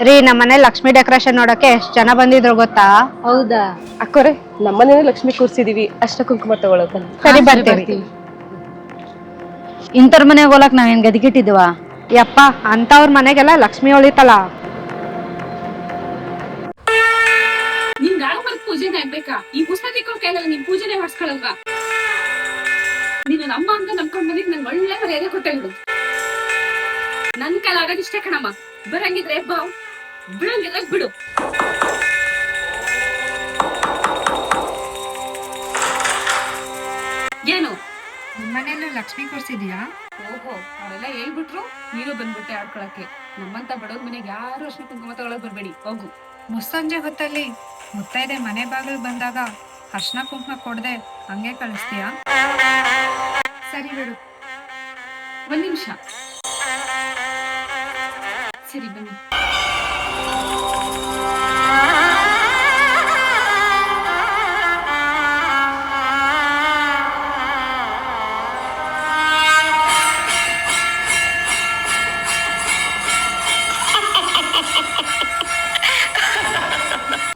ರೀ ನಮ್ಮನೆ ಲಕ್ಷ್ಮಿ ಡೆಕೋರೇಷನ್ ನೋಡಕ್ಕೆ ಎಷ್ಟ್ ಜನ ಬಂದಿದ್ರು ಗೊತ್ತಾ? ಹೌದಾ? ಅಕ್ಕೋರೆ ನಮ್ಮನೇನೆ ಲಕ್ಷ್ಮಿ ಕೂರ್ಸಿದೀವಿ, ಅಷ್ಟ ಕುಂಕುಮ ತಗೊಳಕ್ ಬನ್ನಿ. ಸರಿ ಬರ್ತೀವಿ. ಇಂಥವ್ರ ಮನೆಗೆ ಹೋಲಕ್ ನಾವೇನ್ ಗದಿಗಿಟ್ಟಿದ್ವ? ಯಪ್ಪ ಅಂತವ್ರ ಮನೆಗೆಲ್ಲ ಲಕ್ಷ್ಮಿ ಒಳಿತಲ್ಲ. ನಿನ್ ಗಾಳಿ ಪೂಜೆನೆ ಆಗ್ಬೇಕಾ? ಈ ಪುಸ್ತಕ ಕೈಲಲ್ಲ ನಿನ್ ಪೂಜೆನೆ ಹೊಡ್ಸ್ಕೊಳಲ್ವಾ? ನೀನು ನಮ್ಮ ಅಂತ ನಂಬ್ಕೊಂಡ್ ಬಂದಿದ್ ನಂಗೆ ಒಳ್ಳೆ ಮರ್ಯಾದೆ ಕೊಟ್ಟೆ ಬಿಡು. ನನ್ ಕಾಲ ಆಗೋದಿಷ್ಟೇ ಕಣಮ್ಮ. ಬರಂಗಿದ್ರೆ ಬಾ, ಬಿಡಂಗಿದ್ರೆ ಬಿಡು. ಏನು ನಿಮ್ಮನೇಲಿ ಲಕ್ಷ್ಮಿ ಕೂರ್ಸಿದ್ಯಾ? ಓಹೋ, ಅವರೆಲ್ಲ ಹೇಳ್ಬಿಟ್ರು ನೀನು ಬಂದ್ಬಿಟ್ಟೆ ಆಡ್ಕೊಳಕ್ಕೆ. ನಮ್ಮಂತ ಬಡವ್ರ ಮನೆಗೆ ಯಾರು ಅಷ್ಟು ಕುಂಕುಮ ತಗೊಳಕ್ ಬರ್ಬೇಡಿ, ಹೋಗು. ಮುಸ್ಸಂಜೆ ಹೊತ್ತಲ್ಲಿ ಮುತ್ತೈದೆ ಮನೆ ಬಾಗಿಲು ಬಂದಾಗ ಅರ್ಶನ ಕುಂಕುಮ ಕೊಡದೆ ಹಂಗೆ ಕಳಿಸ್ತೀಯಾ? ಸರಿ ಬಿಡು. ಒಂದ್ ನಿಮಿಷ. ಸರಿ ಬನ್ನಿ.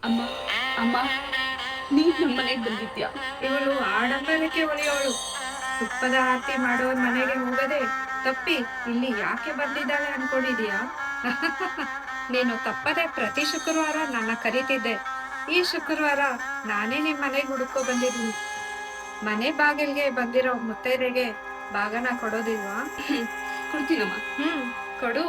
ಅಮ್ಮ ಅಮ್ಮ, ನೀನ್ ನಮ್ಮ ಮನೆಗ್ ಬಂದಿದ್ಯಾ? ಇವಳು ಆಡಂಬರಕ್ಕೆ ಒಲಿಯೋಳು. ತುಪ್ಪದ ಆರತಿ ಮಾಡೋರ್ ಮನೆಗೆ ಹೋಗದೆ ತಪ್ಪಿ ಇಲ್ಲಿ ಯಾಕೆ ಬಂದಿದ್ದಾಳೆ ಅನ್ಕೊಂಡಿದೀಯಾ? ನೀನು ತಪ್ಪದೆ ಪ್ರತಿ ಶುಕ್ರವಾರ ನನ್ನ ಕರೀತಿದ್ದೆ. ಈ ಶುಕ್ರವಾರ ನಾನೇ ನಿಮ್ ಮನೆಗೆ ಹುಡುಕೋ ಬಂದಿದ್ದೀನಿ. ಮನೆ ಬಾಗಿಲ್ಗೆ ಬಂದಿರೋ ಮುತ್ತೈದೆಗೆ ಬಾಗನ ಕೊಡೋದಿಲ್ವಾ? ಕೊಡ್ತೀನಮ್ಮ. ಕೊಡು.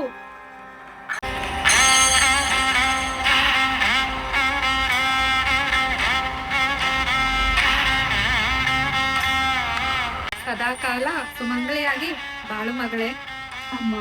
ಸದಾಕಾಲ ಸುಮಂಗಲಿಯಾಗಿ ಬಾಳು ಮಗಳೇ. ಅಮ್ಮ